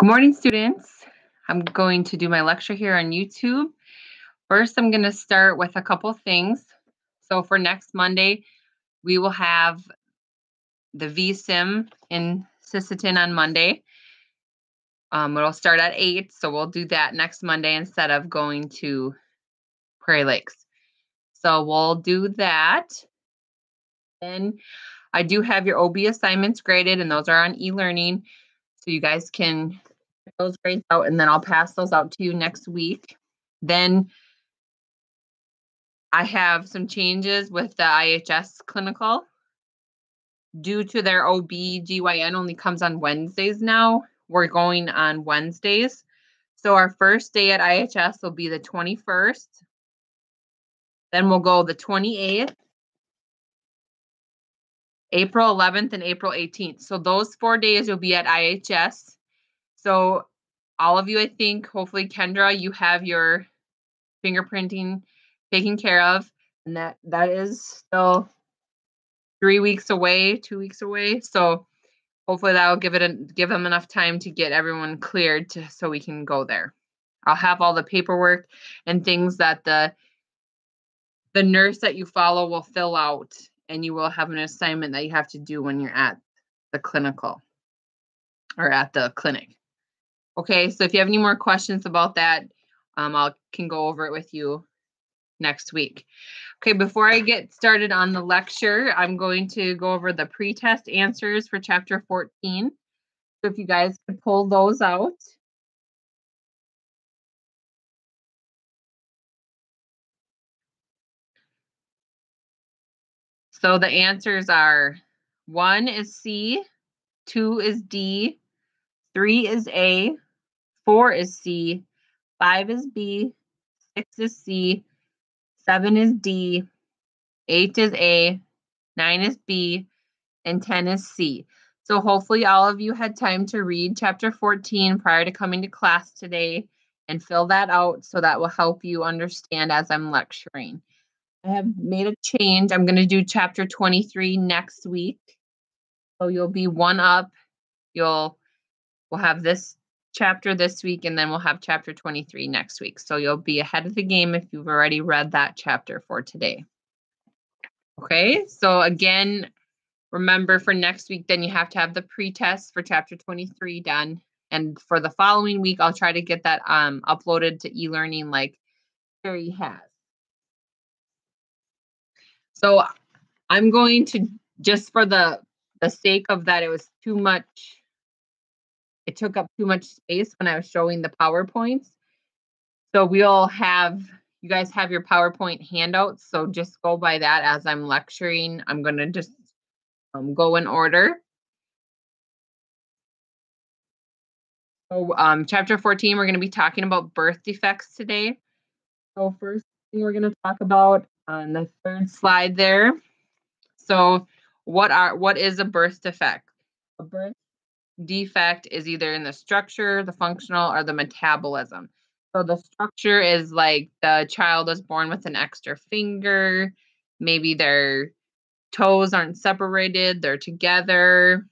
Good morning, students. I'm going to do my lecture here on YouTube. First, I'm going to start with a couple things. So for next Monday, we will have the VSIM in Sisseton on Monday. It'll start at 8, so we'll do that next Monday instead of going to Prairie Lakes. So we'll do that. Then I do have your OB assignments graded, and those are on e-learning. So you guys can get those grades out, and then I'll pass those out to you next week. Then I have some changes with the IHS clinical. Due to their OB/GYN only comes on Wednesdays now, we're going on Wednesdays. So our first day at IHS will be the 21st. Then we'll go the 28th, April 11th, and April 18th. So those 4 days you'll be at IHS. So all of you, I think, hopefully, Kendra, you have your fingerprinting taken care of. And that is still 3 weeks away, 2 weeks away. So hopefully that will give them enough time to get everyone cleared so we can go there. I'll have all the paperwork and things that the nurse that you follow will fill out, and you will have an assignment that you have to do when you're at the clinical or at the clinic. Okay, so if you have any more questions about that, I can go over it with you next week. Okay, before I get started on the lecture, I'm going to go over the pre-test answers for chapter 14. So if you guys could pull those out. So the answers are 1 is C, 2 is D, 3 is A, 4 is C, 5 is B, 6 is C, 7 is D, 8 is A, 9 is B, and 10 is C. So hopefully all of you had time to read chapter 14 prior to coming to class today and fill that out, so that will help you understand as I'm lecturing. I have made a change. I'm going to do chapter 23 next week. So you'll be one up. We'll have this chapter this week, and then we'll have chapter 23 next week. So you'll be ahead of the game if you've already read that chapter for today. Okay, so again, remember for next week, then you have to have the pre-test for chapter 23 done. And for the following week, I'll try to get that uploaded to e-learning like Carrie has. So I'm going to, just for the sake of that, it was too much. It took up too much space when I was showing the PowerPoints. So you guys have your PowerPoint handouts. So just go by that as I'm lecturing. I'm going to just go in order. So chapter 14, we're going to be talking about birth defects today. So first thing we're going to talk about on the third slide there. So what is a birth defect? A birth defect is either in the structure, the functional, or the metabolism. So the structure is like the child is born with an extra finger, maybe their toes aren't separated, they're together,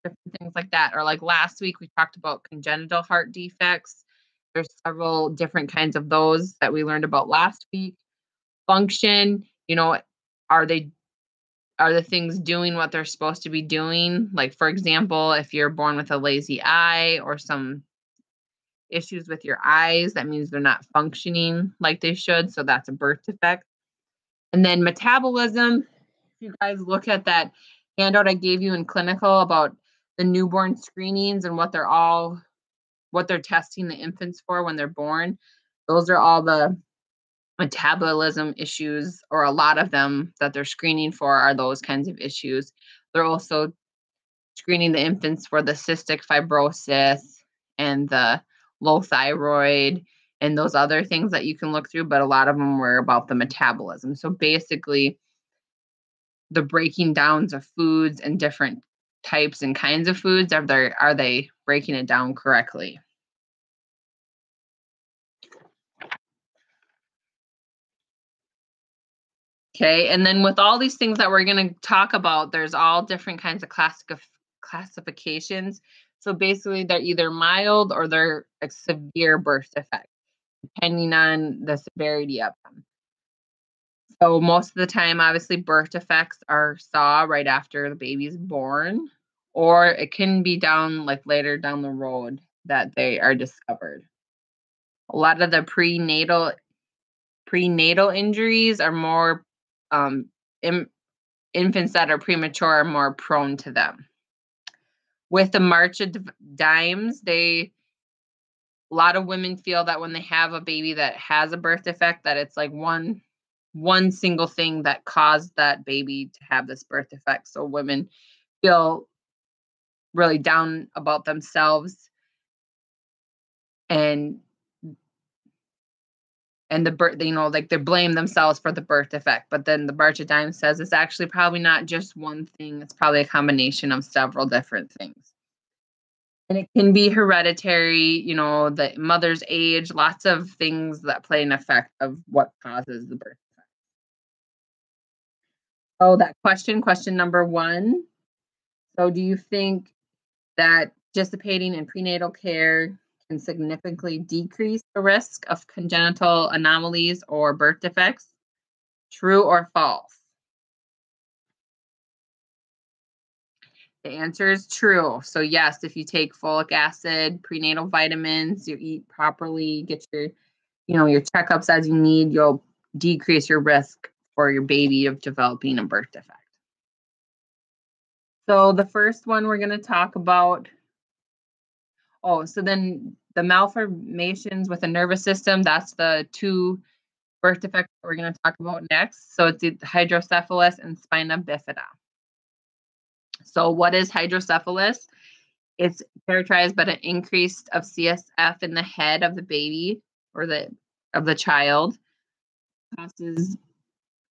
different things like that. Or like last week, we talked about congenital heart defects. There's several different kinds of those that we learned about last week. Function, are the things doing what they're supposed to be doing? Like, for example, if you're born with a lazy eye or some issues with your eyes, that means they're not functioning like they should. So that's a birth defect. And then metabolism, if you guys look at that handout I gave you in clinical about the newborn screenings and what they're testing the infants for when they're born, those are all the metabolism issues, or a lot of them that they're screening for are those kinds of issues. They're also screening the infants for the cystic fibrosis and the low thyroid and those other things that you can look through, but a lot of them were about the metabolism. So basically, the breaking downs of foods and different types and kinds of foods, are they breaking it down correctly? Okay, and then with all these things that we're going to talk about, there's all different kinds of classifications. So basically, they're either mild or they're a severe birth defect, depending on the severity of them. So most of the time, obviously, birth defects are saw right after the baby's born, or it can be down like later down the road that they are discovered. A lot of the prenatal injuries are more um, infants that are premature are more prone to them. With the March of Dimes, a lot of women feel that when they have a baby that has a birth defect, that it's like one single thing that caused that baby to have this birth defect. So women feel really down about themselves and the birth, like they blame themselves for the birth defect. But then the March of Dimes says it's actually probably not just one thing. It's probably a combination of several different things. And it can be hereditary, the mother's age, lots of things that play an effect of what causes the birth defect. So that question number 1. So do you think that participating in prenatal care can significantly decrease the risk of congenital anomalies or birth defects? True or false? The answer is true. So yes, if you take folic acid, prenatal vitamins, you eat properly, get your checkups as you need, you'll decrease your risk for your baby of developing a birth defect. So the first one we're going to talk about, so then the malformations with the nervous system, that's the 2 birth defects that we're going to talk about next. So it's the hydrocephalus and spina bifida. So what is hydrocephalus? It's characterized by an increase of CSF in the head of the baby or of the child, causes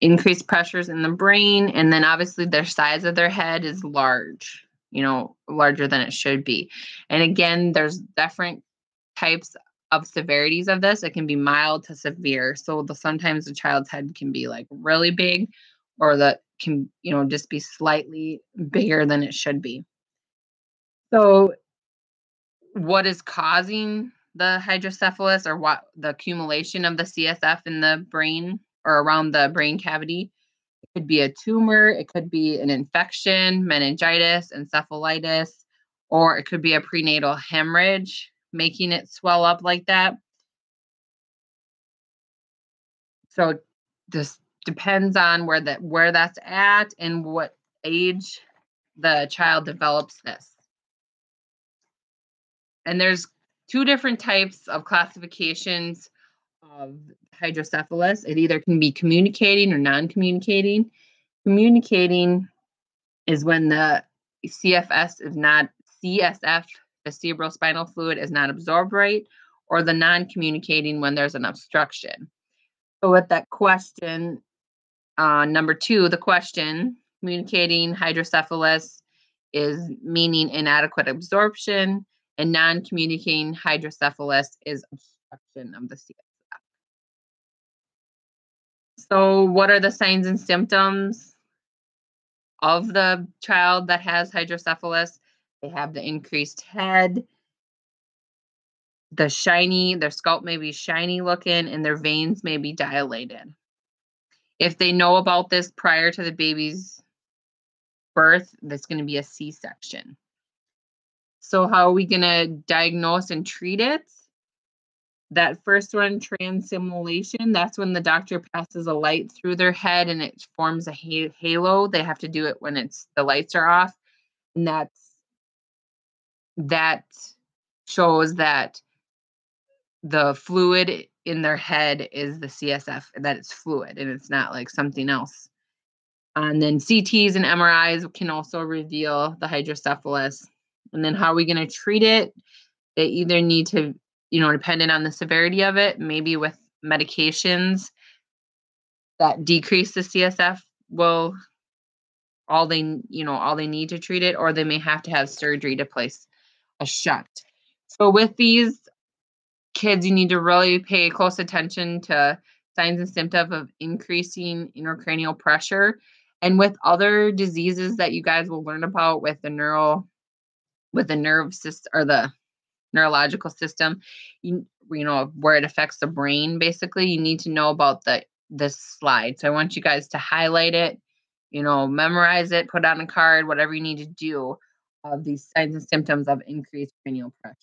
increased pressures in the brain, and then obviously their size of their head is large, larger than it should be. And again, there's different types of severities of this. It can be mild to severe. So sometimes the child's head can be like really big, or that can, just be slightly bigger than it should be. So what is causing the hydrocephalus, or what the accumulation of the CSF in the brain or around the brain cavity? It could be a tumor, it could be an infection, meningitis, encephalitis, or it could be a prenatal hemorrhage making it swell up like that. So this depends on where that's at and what age the child develops this. And there's 2 different types of classifications of hydrocephalus. It either can be communicating or non-communicating. Communicating is when the CSF, the cerebrospinal fluid, is not absorbed right, or the non-communicating when there's an obstruction. So with that question, number 2, the question, communicating hydrocephalus is meaning inadequate absorption, and non-communicating hydrocephalus is obstruction of the CSF. So what are the signs and symptoms of the child that has hydrocephalus? They have the increased head, their scalp may be shiny looking, and their veins may be dilated. If they know about this prior to the baby's birth, that's going to be a C-section. So how are we going to diagnose and treat it? That first one, transsimulation, that's when the doctor passes a light through their head and it forms a halo. They have to do it when the lights are off. And that shows that the fluid in their head is the CSF, that it's fluid and it's not like something else. And then CTs and MRIs can also reveal the hydrocephalus. And then how are we going to treat it? They either need to, depending on the severity of it, maybe with medications that decrease the CSF will all they need to treat it, or they may have to have surgery to place a shunt. So with these kids, you need to really pay close attention to signs and symptoms of increasing intracranial pressure. And with other diseases that you guys will learn about with the with the nerve system or the neurological system, you know, where it affects the brain, basically, you need to know about this slide. So I want you guys to highlight it, you know, memorize it, put it on a card, whatever you need to do of these signs and symptoms of increased cranial pressure.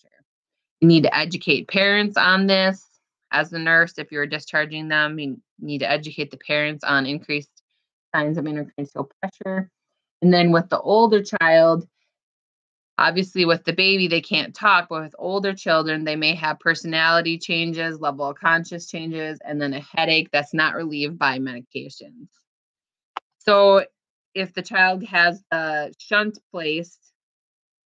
You need to educate parents on this. As a nurse, if you're discharging them, you need to educate the parents on increased signs of intracranial pressure. And then with the older child, obviously, with the baby, they can't talk, but with older children, they may have personality changes, level of conscious changes, and then a headache that's not relieved by medications. So if the child has a shunt placed,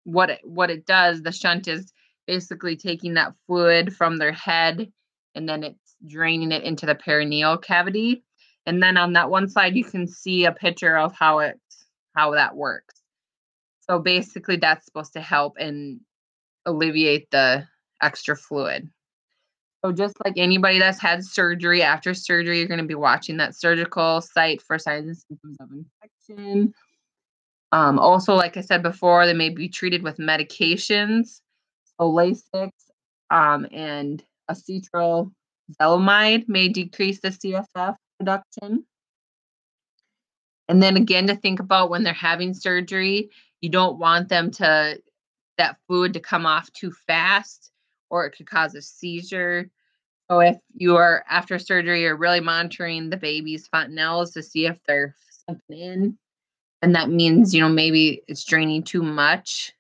what it does, the shunt is basically taking that fluid from their head and then it's draining it into the perineal cavity. And then on that one slide, you can see a picture of how that works. So basically, that's supposed to help and alleviate the extra fluid. So just like anybody that's had surgery, after surgery, you're going to be watching that surgical site for signs and symptoms of infection. Also, like I said before, they may be treated with medications. So Lasix and acetylzelamide may decrease the CSF production. And then again, to think about when they're having surgery, you don't want that fluid to come off too fast, or it could cause a seizure. So if you are after surgery, you're really monitoring the baby's fontanelles to see if they're sunken in. And that means, you know, maybe it's draining too much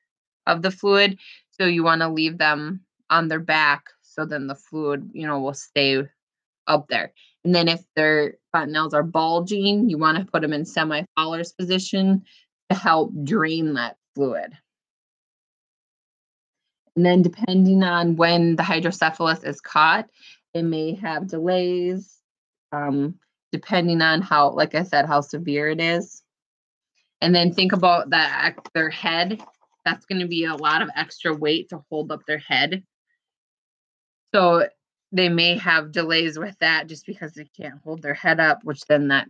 of the fluid. So you want to leave them on their back so then the fluid, you know, will stay up there. And then if their fontanelles are bulging, you want to put them in semi-Fowler's position to help drain that fluid. And then depending on when the hydrocephalus is caught, it may have delays, depending on how, like I said, how severe it is. And then think about their head. That's going to be a lot of extra weight to hold up their head. So they may have delays with that just because they can't hold their head up, which then that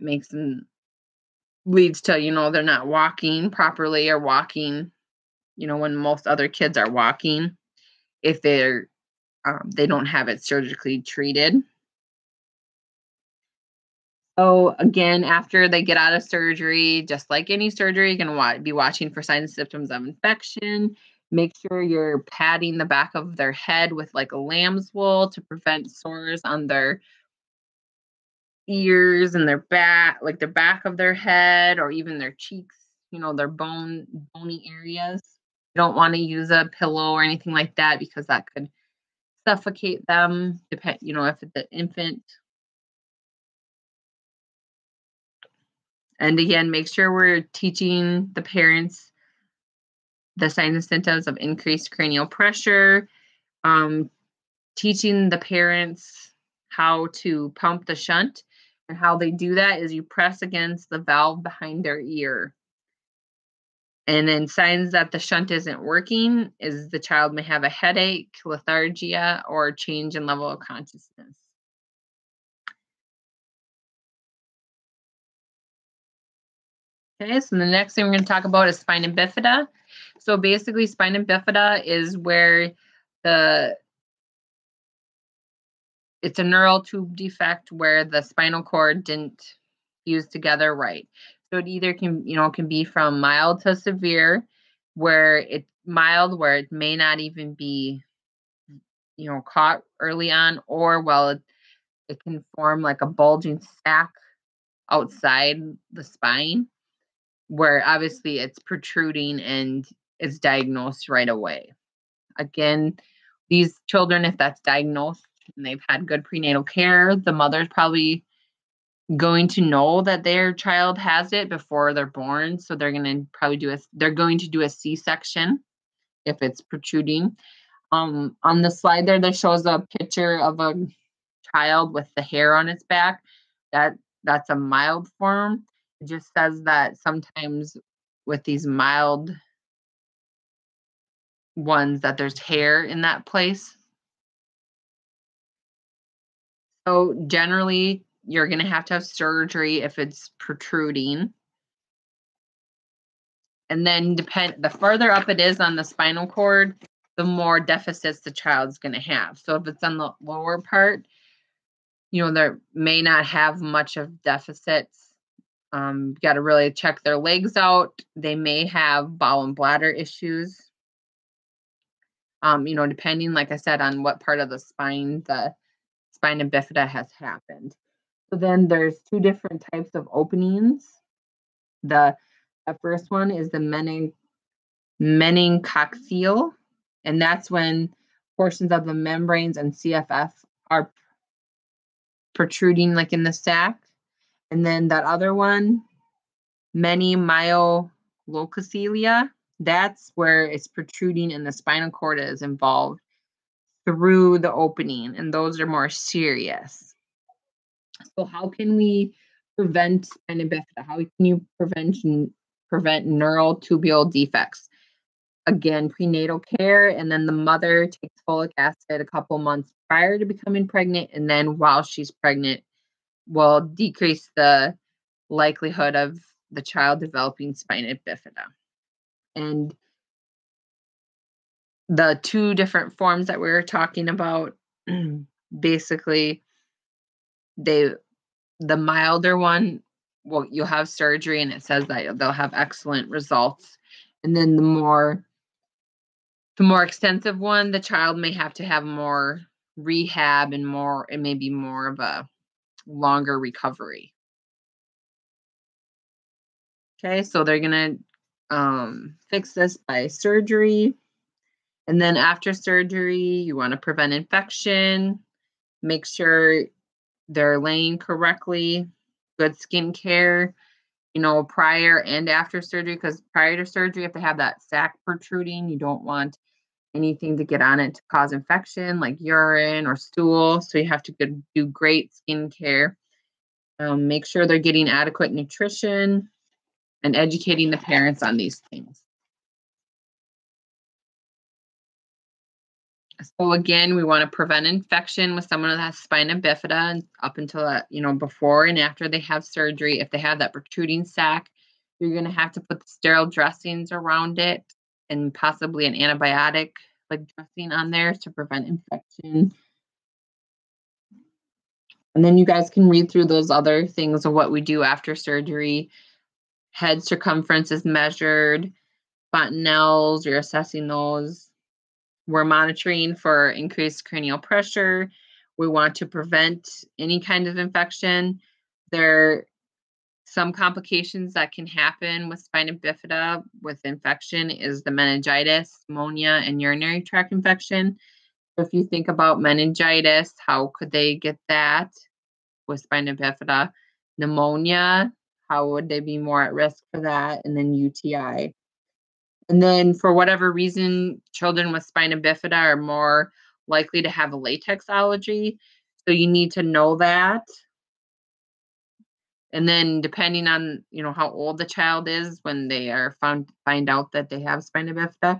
leads to, you know, they're not walking properly or walking, you know, when most other kids are walking, if they don't have it surgically treated. So again, after they get out of surgery, just like any surgery, you're going to be watching for signs and symptoms of infection. Make sure you're patting the back of their head with like a lamb's wool to prevent sores on their ears and their back, like the back of their head or even their cheeks, you know, their bony areas. You don't want to use a pillow or anything like that because that could suffocate them, you know, if it's an infant. And again, make sure we're teaching the parents the signs and symptoms of increased cranial pressure, teaching the parents how to pump the shunt. And how they do that is you press against the valve behind their ear. And then signs that the shunt isn't working is the child may have a headache, lethargia, or change in level of consciousness. Okay, so the next thing we're going to talk about is spina bifida. So basically, spina bifida is where it's a neural tube defect where the spinal cord didn't fuse together right. So it either can be from mild to severe, where it may not even be, you know, caught early on, or it can form like a bulging sac outside the spine, where obviously it's protruding and it's diagnosed right away. Again, these children, if that's diagnosed and they've had good prenatal care, the mother's probably going to know that their child has it before they're born. So they're going to do a C-section if it's protruding. On the slide there shows a picture of a child with the hair on its back. That's a mild form. It just says that sometimes with these mild ones that there's hair in that place. So generally, you're going to have surgery if it's protruding. And then the further up it is on the spinal cord, the more deficits the child's going to have. So if it's on the lower part, there may not have much of deficits. You got to really check their legs out. They may have bowel and bladder issues. Depending, like I said, on what part of the spina bifida has happened. So then there's two different types of openings. The first one is the meningococcele, and that's when portions of the membranes and CFF are protruding like in the sac. And then that other one, meningomyelococcelea, that's where it's protruding and the spinal cord is involved through the opening, and those are more serious. So how can we prevent spina bifida? How can you prevent neural tubule defects? Again, prenatal care, and then the mother takes folic acid a couple months prior to becoming pregnant, and then while she's pregnant will decrease the likelihood of the child developing spina bifida. And the two different forms that we were talking about, basically, the milder one, well, you'll have surgery, and it says that they'll have excellent results. And then the more extensive one, the child may have to have more rehab and maybe more of a longer recovery. Okay, so they're going to fix this by surgery. And then after surgery, you want to prevent infection, make sure they're laying correctly, good skin care, prior and after surgery, because prior to surgery, if they have that sac protruding, you don't want anything to get on it to cause infection like urine or stool. So you have to do great skin care. Make sure they're getting adequate nutrition and educating the parents on these things. So again, we want to prevent infection with someone that has spina bifida up until before and after they have surgery. If they have that protruding sac, you're going to have to put sterile dressings around it and possibly an antibiotic like dressing on there to prevent infection. And then you guys can read through those other things of what we do after surgery. Head circumference is measured, fontanelles, you're assessing those. We're monitoring for increased cranial pressure. We want to prevent any kind of infection. There are some complications that can happen with spina bifida with infection is the meningitis, pneumonia, and urinary tract infection. So if you think about meningitis, how could they get that with spina bifida? Pneumonia, how would they be more at risk for that? And then UTI. And then for whatever reason, children with spina bifida are more likely to have a latex allergy. So you need to know that. And then depending on, how old the child is when they are find out that they have spina bifida,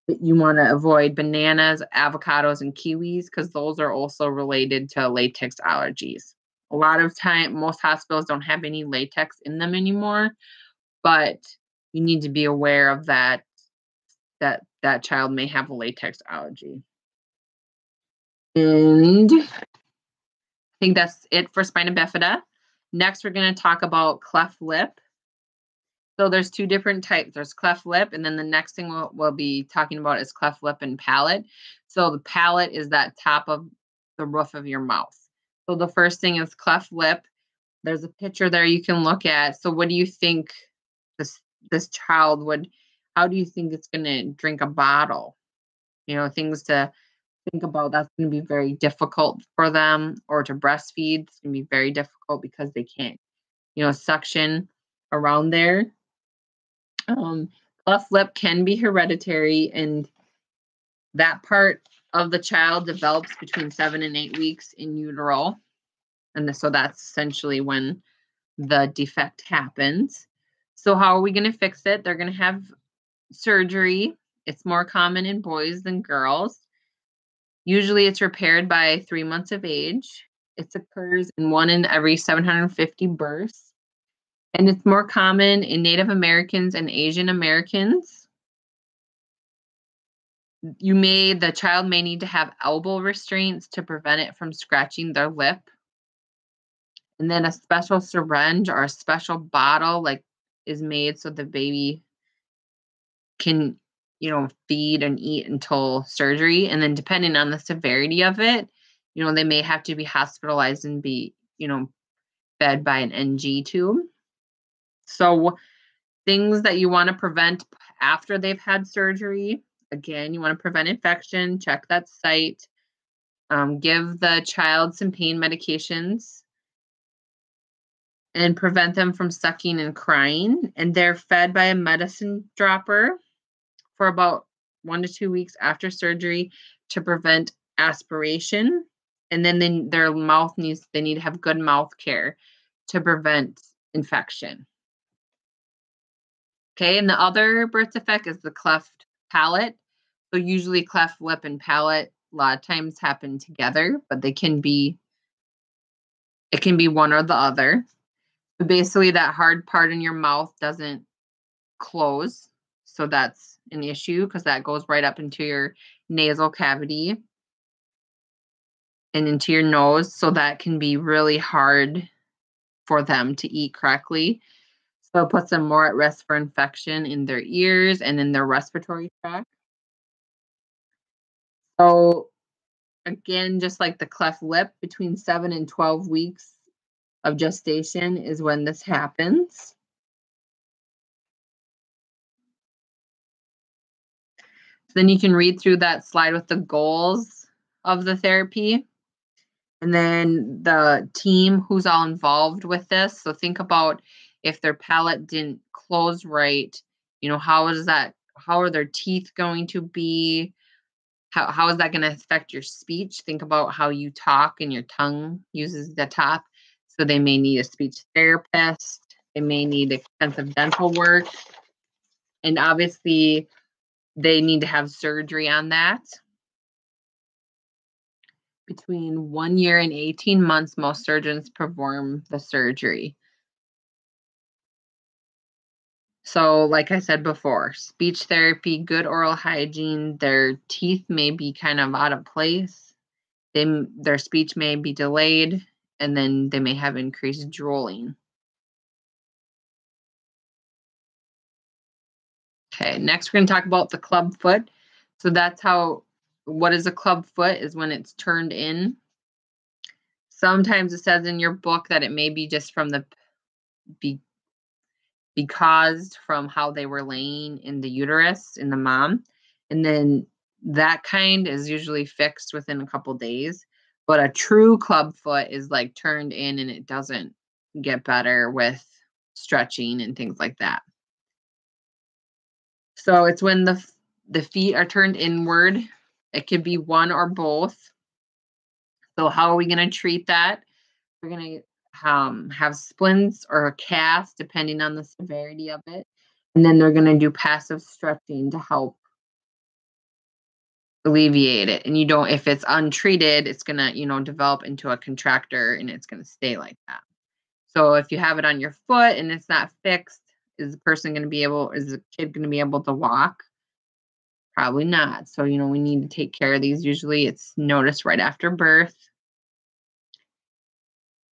that you want to avoid bananas, avocados, and kiwis because those are also related to latex allergies. A lot of time, most hospitals don't have any latex in them anymore, but you need to be aware of that child may have a latex allergy. And I think that's it for spina bifida. Next, we're going to talk about cleft lip. So there's two different types. There's cleft lip, and then the next thing we'll be talking about is cleft lip and palate. So the palate is that top of the roof of your mouth. So the first thing is cleft lip. There's a picture there you can look at. So what do you think this child would, how do you think it's going to drink a bottle? Things to think about. That's going to be very difficult for them, or to breastfeed. It's going to be very difficult because they can't, suction around there. Cleft lip can be hereditary, and that part of the child develops between 7 and 8 weeks in utero. And so that's essentially when the defect happens. So how are we going to fix it? They're going to have surgery. It's more common in boys than girls. Usually it's repaired by 3 months of age. It occurs in 1 in every 750 births. And it's more common in Native Americans and Asian Americans. The child may need to have elbow restraints to prevent it from scratching their lip. And then a special syringe or a special bottle is made so the baby can, feed and eat until surgery. And then depending on the severity of it, they may have to be hospitalized and be, fed by an NG tube. So things that you want to prevent after they've had surgery. Again, you want to prevent infection, check that site, give the child some pain medications, and prevent them from sucking and crying. And they're fed by a medicine dropper for about 1 to 2 weeks after surgery to prevent aspiration. And then their they need to have good mouth care to prevent infection. Okay, and the other birth defect is the cleft palate. So usually cleft lip and palate a lot of times happen together, but it can be one or the other. So basically that hard part in your mouth doesn't close. So that's an issue because that goes right up into your nasal cavity and into your nose. So that can be really hard for them to eat correctly. So it puts them more at risk for infection in their ears and in their respiratory tract. So again, just like the cleft lip, between 7 and 12 weeks of gestation is when this happens. Then you can read through that slide with the goals of the therapy. And then the team who's all involved with this. So think about if their palate didn't close right, how are their teeth going to be? How is that going to affect your speech? Think about how you talk and your tongue uses the top. So they may need a speech therapist. They may need extensive dental work. And obviously, they need to have surgery on that. Between 1 year and 18 months, most surgeons perform the surgery. So, like I said before, speech therapy, good oral hygiene, their teeth may be kind of out of place. Their speech may be delayed, and then they may have increased drooling. Okay, next we're going to talk about the club foot. So what is a club foot is when it's turned in. Sometimes it says in your book that it may be just from be caused from how they were laying in the uterus in the mom. And then that kind is usually fixed within a couple days. But a true club foot is turned in and it doesn't get better with stretching and things like that. So it's when the feet are turned inward. It could be one or both. So how are we going to treat that? We're going to have splints or a cast, depending on the severity of it. And then they're going to do passive stretching to help alleviate it. And if it's untreated, it's going to, develop into a contractor and it's going to stay like that. So if you have it on your foot and it's not fixed, is the kid going to be able to walk? Probably not. So, we need to take care of these. Usually it's noticed right after birth.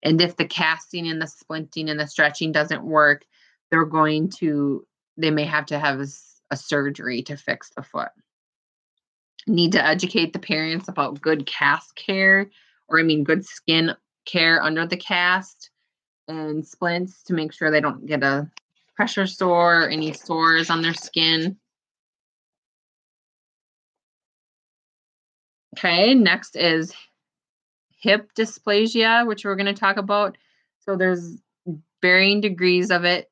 And if the casting and the splinting and the stretching doesn't work, they may have to have a surgery to fix the foot. Need to educate the parents about good cast care, good skin care under the cast and splints to make sure they don't get a pressure sore or any sores on their skin. Okay, next is hip dysplasia, which we're going to talk about. So there's varying degrees of it.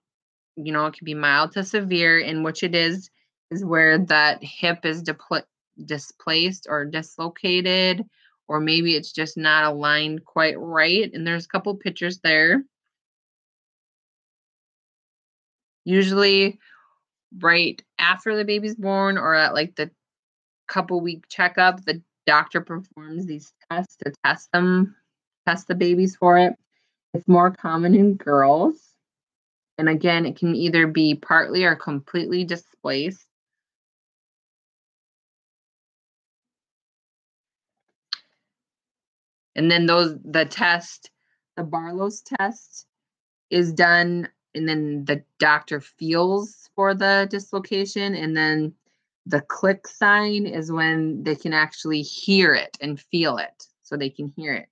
It can be mild to severe, and which it is where that hip is displaced or dislocated, or maybe it's just not aligned quite right. And there's a couple pictures there. Usually right after the baby's born or at the couple week checkup, the doctor performs these tests to test the babies for it. It's more common in girls. And again, it can either be partly or completely displaced. And then the Barlow's test is done, and then the doctor feels for the dislocation, and then the click sign is when they can actually hear it and feel it, so they can hear it.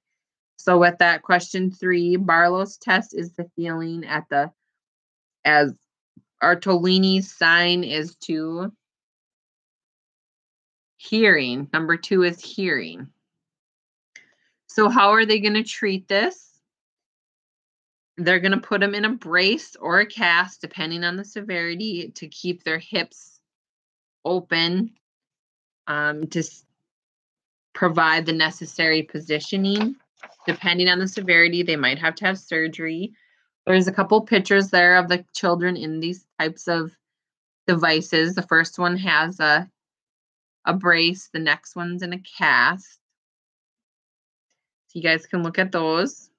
So with that, question 3, Barlow's test is the feeling as Artolini's sign is to hearing. Number 2 is hearing. So how are they going to treat this? They're going to put them in a brace or a cast, depending on the severity, to keep their hips open, to provide the necessary positioning. Depending on the severity, they might have to have surgery. There's a couple pictures there of the children in these types of devices. The first one has a brace. The next one's in a cast. So you guys can look at those.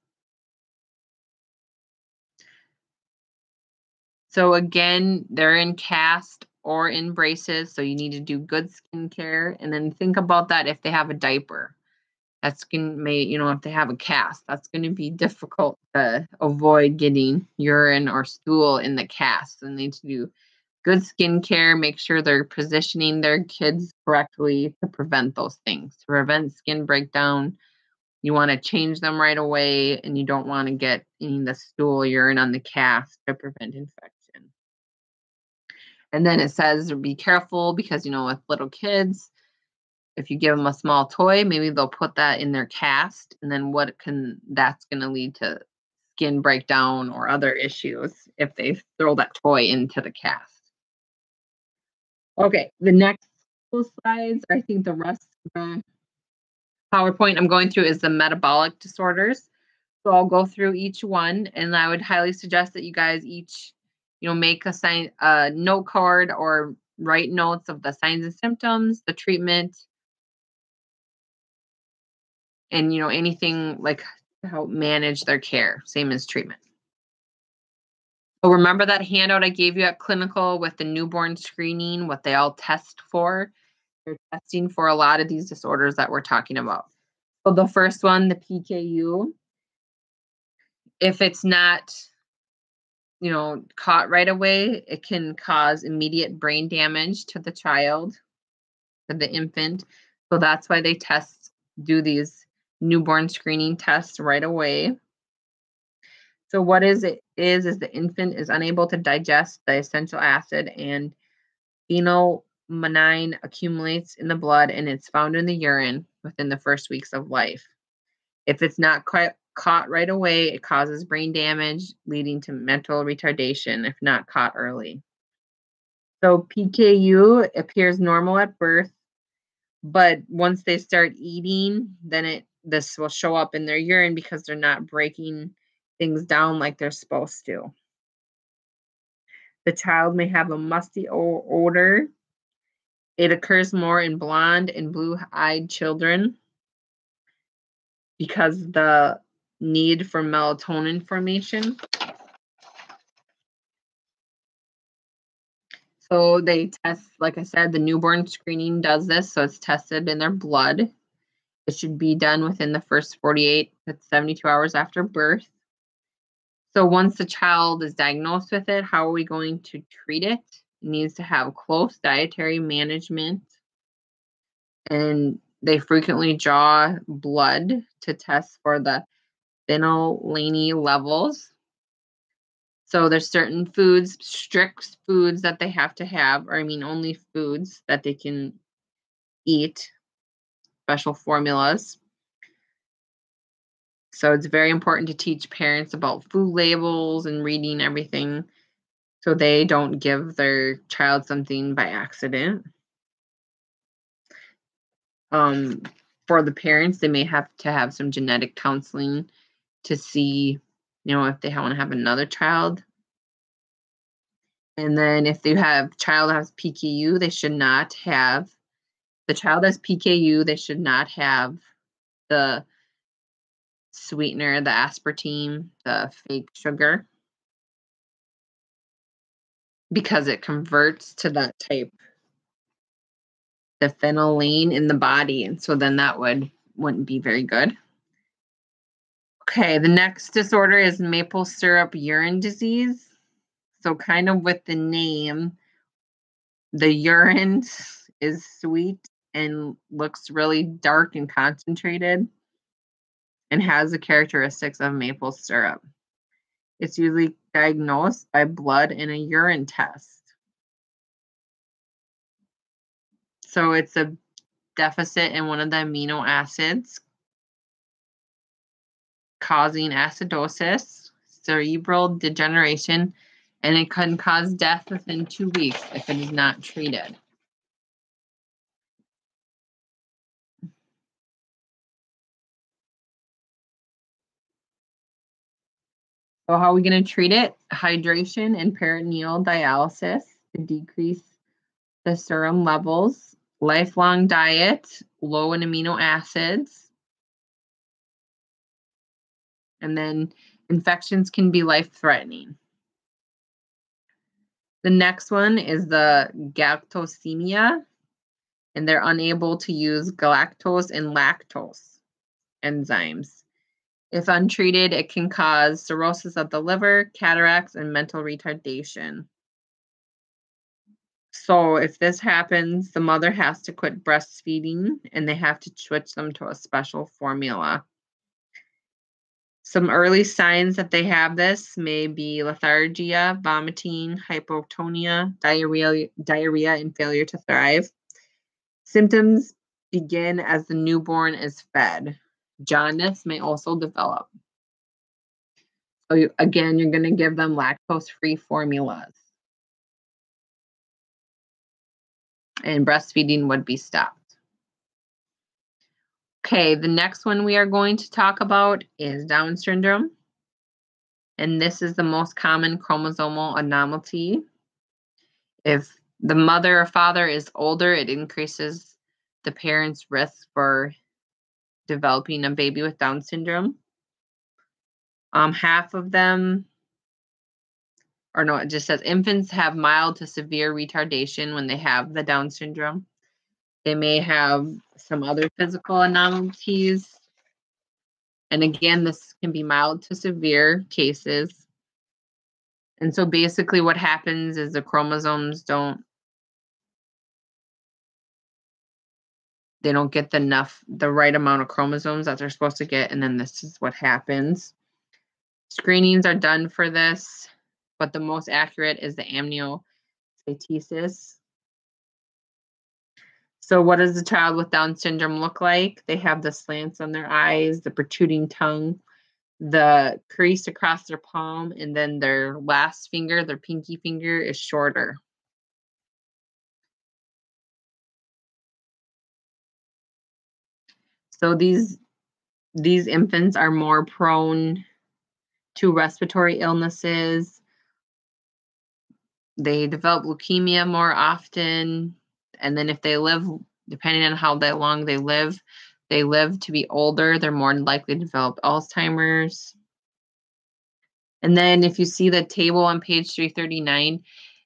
So again, they're in cast or in braces, so you need to do good skincare. And then think about that if they have a diaper. That's going to, if they have a cast, that's going to be difficult to avoid getting urine or stool in the cast. So they need to do good skincare, make sure they're positioning their kids correctly to prevent those things. To prevent skin breakdown, you want to change them right away, and you don't want to get in the stool, urine on the cast to prevent infection. And then it says be careful because, with little kids, if you give them a small toy, maybe they'll put that in their cast, and then that's going to lead to skin breakdown or other issues if they throw that toy into the cast. Okay, the next couple slides, I think the rest of the PowerPoint I'm going through is the metabolic disorders. So I'll go through each one, and I would highly suggest that you guys each, make a note card or write notes of the signs and symptoms, the treatment, and anything like to help manage their care, same as treatment. So remember that handout I gave you at clinical with the newborn screening, what they all test for? They're testing for a lot of these disorders that we're talking about. So the first one, the PKU, if it's not caught right away, it can cause immediate brain damage to the child, to the infant. So that's why they do these newborn screening tests right away. So what is the infant is unable to digest the essential acid, and phenylalanine accumulates in the blood, and it's found in the urine within the first weeks of life. If it's not caught right away, it causes brain damage, leading to mental retardation if not caught early. So PKU appears normal at birth, but once they start eating, then this will show up in their urine because they're not breaking things down like they're supposed to. The child may have a musty odor. It occurs more in blonde and blue-eyed children because the need for melatonin formation. So they test, like I said, the newborn screening does this, so it's tested in their blood. It should be done within the first 48 to 72 hours after birth. So once the child is diagnosed with it, how are we going to treat it? It needs to have close dietary management, and they frequently draw blood to test for the phenylalanine levels. So there's certain foods, strict foods that they have to have, or only foods that they can eat, special formulas. So it's very important to teach parents about food labels and reading everything so they don't give their child something by accident. For the parents, they may have to have some genetic counseling to see, if they want to have another child. And then if they have child has PKU, they should not have the sweetener, the aspartame, the fake sugar. because it converts to that type, the phenylalanine in the body, and so then that wouldn't be very good. Okay, the next disorder is maple syrup urine disease. So kind of with the name, the urine is sweet and looks really dark and concentrated and has the characteristics of maple syrup. It's usually diagnosed by blood and a urine test. So it's a deficit in one of the amino acids causing acidosis, cerebral degeneration, and it can cause death within 2 weeks if it is not treated. So how are we going to treat it? Hydration and peritoneal dialysis to decrease the serum levels, lifelong diet, low in amino acids, and then infections can be life-threatening. The next one is the galactosemia, and they're unable to use galactose and lactose enzymes. If untreated, it can cause cirrhosis of the liver, cataracts, and mental retardation. So if this happens, the mother has to quit breastfeeding and they have to switch them to a special formula. Some early signs that they have this may be lethargia, vomiting, hypotonia, diarrhea, and failure to thrive. Symptoms begin as the newborn is fed. Jaundice may also develop. So again, you're going to give them lactose-free formulas. And breastfeeding would be stopped. Okay, the next one we are going to talk about is Down syndrome. And this is the most common chromosomal anomaly. If the mother or father is older, it increases the parent's risk for developing a baby with Down syndrome. Half of them, or no, it just says infants have mild to severe retardation when they have the Down syndrome. They may have some other physical anomalies. And again, this can be mild to severe cases. And so basically what happens is the chromosomes don't get the right amount of chromosomes that they're supposed to get, and then this is what happens. Screenings are done for this, but the most accurate is the amniocentesis. So what does the child with Down syndrome look like? They have the slants on their eyes, the protruding tongue, the crease across their palm, and then their last finger, their pinky finger, is shorter. So these infants are more prone to respiratory illnesses. They develop leukemia more often. And then if they live, depending on how long they live to be older, they're more likely to develop Alzheimer's. And then if you see the table on page 339,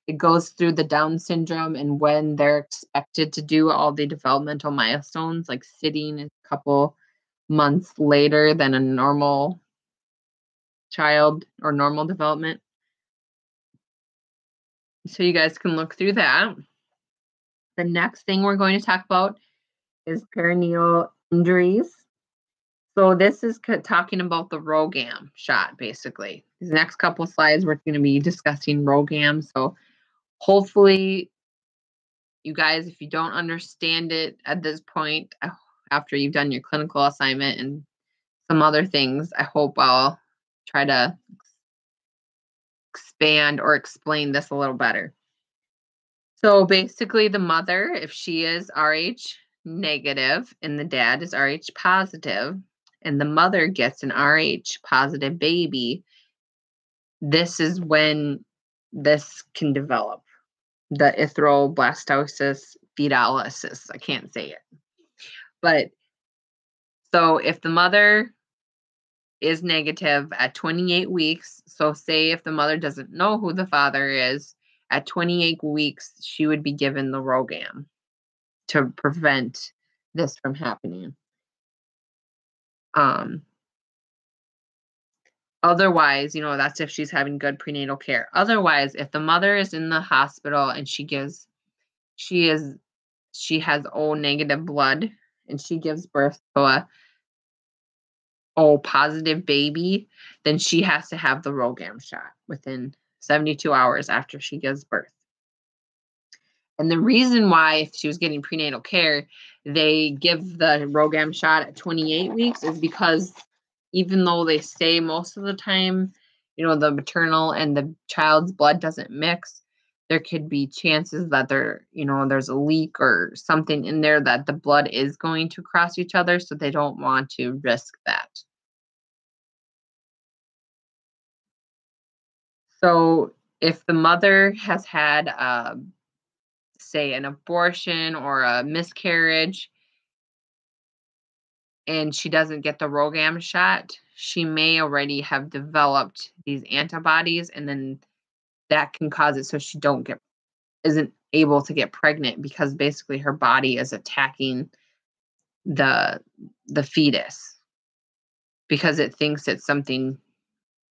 it goes through the Down syndrome and when they're expected to do all the developmental milestones, like sitting a couple months later than a normal child or normal development. So you guys can look through that. The next thing we're going to talk about is perineal injuries. So this is talking about the RhoGAM shot, basically. These next couple slides, we're going to be discussing RhoGAM. So hopefully, you guys, if you don't understand it at this point, after you've done your clinical assignment and some other things, I hope I'll try to expand or explain this a little better. So basically, the mother, if she is Rh negative and the dad is Rh positive, and the mother gets an Rh positive baby, this is when this can develop, the erythroblastosis fetalis. I can't say it. But so if the mother is negative at 28 weeks, so say if the mother doesn't know who the father is, at 28 weeks, she would be given the ROGAM to prevent this from happening. Um, Otherwise, that's if she's having good prenatal care. Otherwise, if the mother is in the hospital and she is she has O negative blood and she gives birth to a O positive baby, then she has to have the ROGAM shot within 72 hours after she gives birth. And the reason why, if she was getting prenatal care, they give the ROGAM shot at 28 weeks is because even though they say most of the time, the maternal and the child's blood doesn't mix, there could be chances that there's a leak or something in there that the blood is going to cross each other, so they don't want to risk that. So if the mother has had, say, an abortion or a miscarriage, and she doesn't get the ROGAM shot, she may already have developed these antibodies, and then that can cause it so she isn't able to get pregnant because basically her body is attacking the fetus because it thinks it's something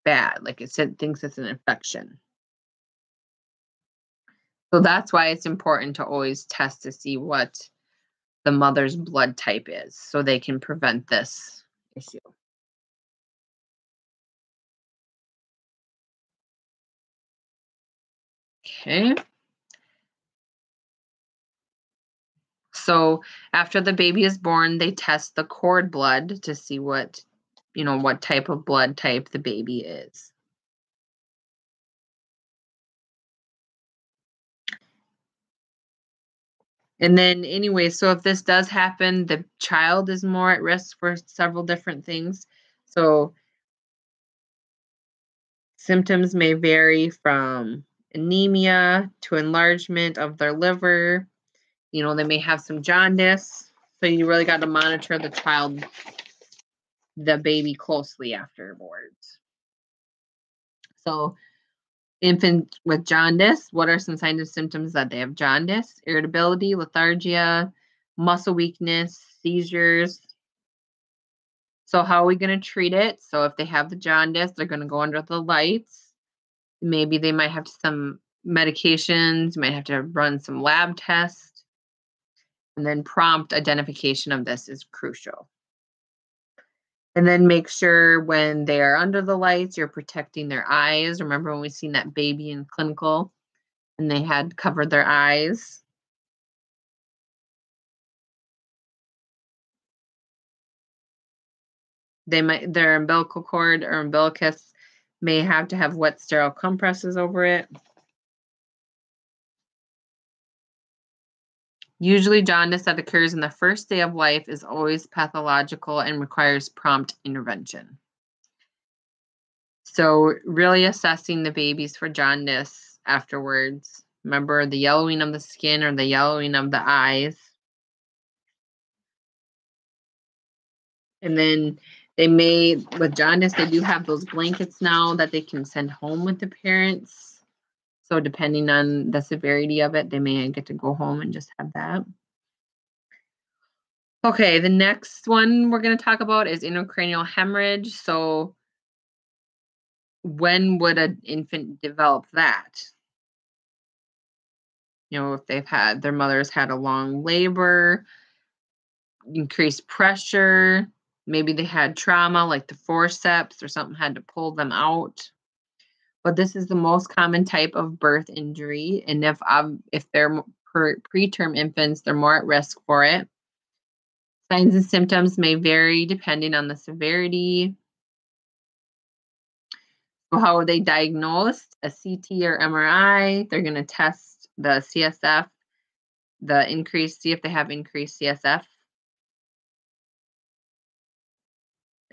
bad, like thinks it's an infection. So that's why it's important to always test to see what the mother's blood type is so they can prevent this issue. Okay. So after the baby is born, they test the cord blood to see what type of blood type the baby is. And then anyway, so if this does happen, the child is more at risk for several different things. So symptoms may vary from anemia to enlargement of their liver. They may have some jaundice. So you really got to monitor the baby closely afterwards. So infant with jaundice, what are some signs and symptoms that they have jaundice? Irritability, lethargia, muscle weakness, seizures. So how are we going to treat it? So if they have the jaundice, they're going to go under the lights. Maybe they might have some medications, might have to run some lab tests. And then prompt identification of this is crucial. And then make sure when they are under the lights, you're protecting their eyes. Remember when we seen that baby in clinical and they had covered their eyes? Their umbilical cord or umbilicus may have to have wet sterile compresses over it. Usually jaundice that occurs in the first day of life is always pathological and requires prompt intervention. So really assessing the babies for jaundice afterwards. Remember the yellowing of the skin or the yellowing of the eyes. And then with jaundice, they do have those blankets now that they can send home with the parents. So depending on the severity of it, they may get to go home and just have that. Okay, the next one we're going to talk about is intracranial hemorrhage. So when would an infant develop that? If their mother's had a long labor, increased pressure, maybe they had trauma like the forceps or something had to pull them out. But this is the most common type of birth injury. And if they're preterm infants, they're more at risk for it. Signs and symptoms may vary depending on the severity. So how are they diagnosed? A CT or MRI. They're going to test the CSF, see if they have increased CSF.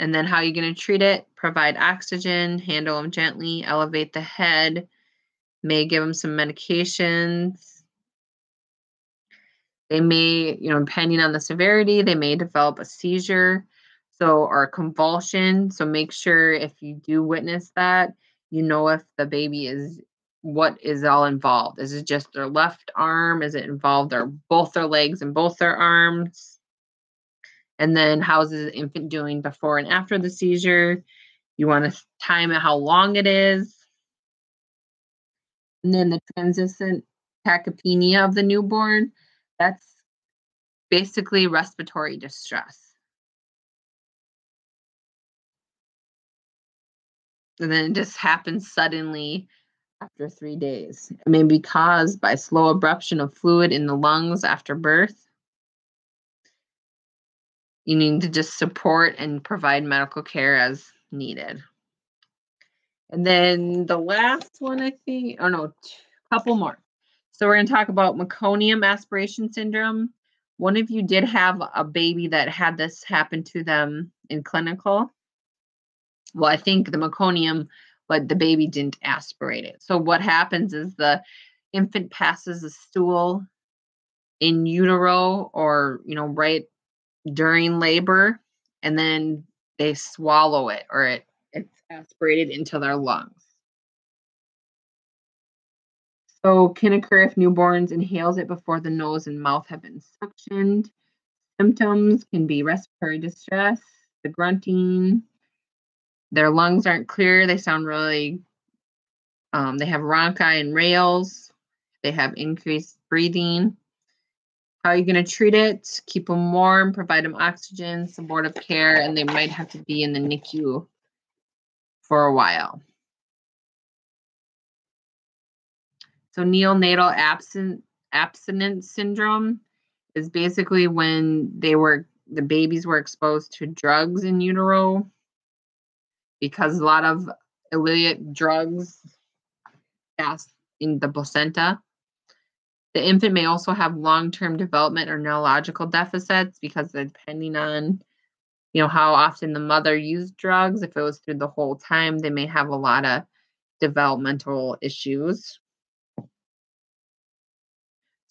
And then how are you going to treat it? Provide oxygen, handle them gently, elevate the head, may give them some medications. They may, depending on the severity, they may develop a seizure, or a convulsion. So make sure if you do witness that, if the baby is what is all involved. Is it just their left arm? Is it involved both their legs and both their arms? And then how's the infant doing before and after the seizure? You want to time it how long it is. And then the transient tachypnea of the newborn, that's basically respiratory distress. And then it just happens suddenly after 3 days. It may be caused by slow abruption of fluid in the lungs after birth. You need to just support and provide medical care as needed. And then the last one, I think, oh no, a couple more. So we're going to talk about meconium aspiration syndrome. One of you did have a baby that had this happen to them in clinical. Well, I think the meconium, but the baby didn't aspirate it. So what happens is the infant passes a stool in utero or, right during labor, and then they swallow it or it's aspirated into their lungs. So can occur if newborns inhales it before the nose and mouth have been suctioned. Symptoms can be respiratory distress, the grunting, their lungs aren't clear, they sound really, they have rhonchi and rales, they have increased breathing. How are you going to treat it? Keep them warm, provide them oxygen, supportive care, and they might have to be in the NICU for a while. So neonatal abstinence syndrome is basically when the babies were exposed to drugs in utero, because a lot of illicit drugs pass in the placenta. The infant may also have long-term development or neurological deficits because depending on, how often the mother used drugs, if it was through the whole time, they may have a lot of developmental issues.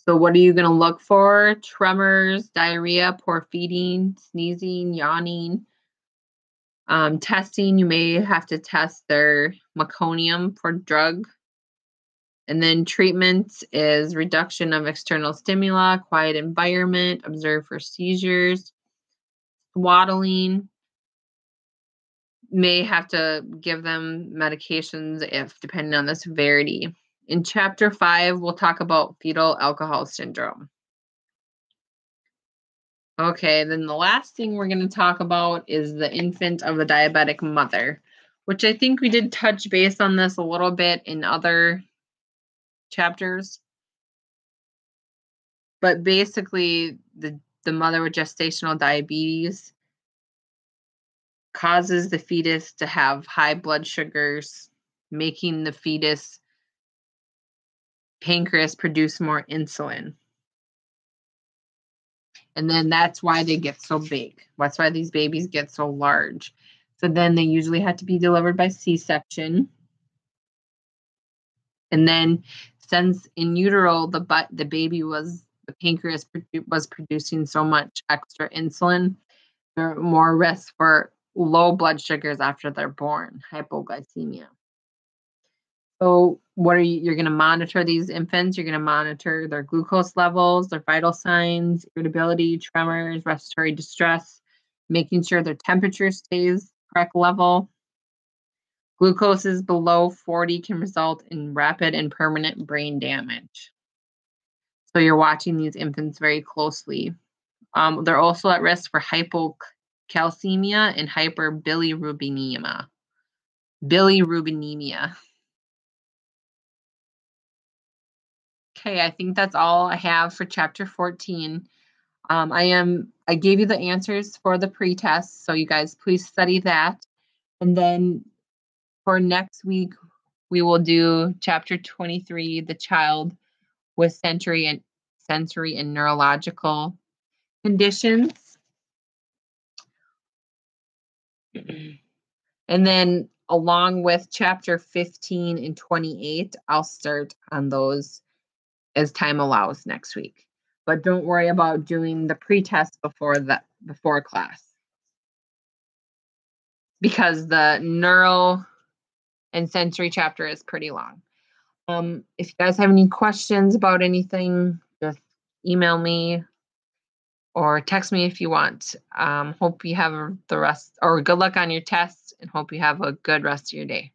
So what are you going to look for? Tremors, diarrhea, poor feeding, sneezing, yawning. Testing, you may have to test their meconium for drug. And then treatment is reduction of external stimuli, quiet environment, observe for seizures, swaddling. May have to give them medications if depending on the severity. In chapter 5, we'll talk about fetal alcohol syndrome. Okay, then the last thing we're going to talk about is the infant of the diabetic mother, which I think we did touch base on this a little bit in other chapters. But basically, the mother with gestational diabetes causes the fetus to have high blood sugars, making the fetus pancreas produce more insulin. And then that's why they get so big. That's why these babies get so large. So then they usually have to be delivered by C-section. And then since in utero, the pancreas was producing so much extra insulin, there are more risk for low blood sugars after they're born, hypoglycemia. So you're going to monitor these infants. You're going to monitor their glucose levels, their vital signs, irritability, tremors, respiratory distress, making sure their temperature stays correct level. Glucose is below 40 can result in rapid and permanent brain damage. So you're watching these infants very closely. They're also at risk for hypocalcemia and hyperbilirubinemia. Bilirubinemia. Okay, I think that's all I have for chapter 14. I gave you the answers for the pretest, so you guys please study that. And then for next week, we will do chapter 23, the child with sensory and neurological conditions. And then along with chapter 15 and 28, I'll start on those as time allows next week. But don't worry about doing the pretest before class, because the neuro and sensory chapter is pretty long. If you guys have any questions about anything, just email me or text me if you want. Hope you have the rest, or good luck on your test, and hope you have a good rest of your day.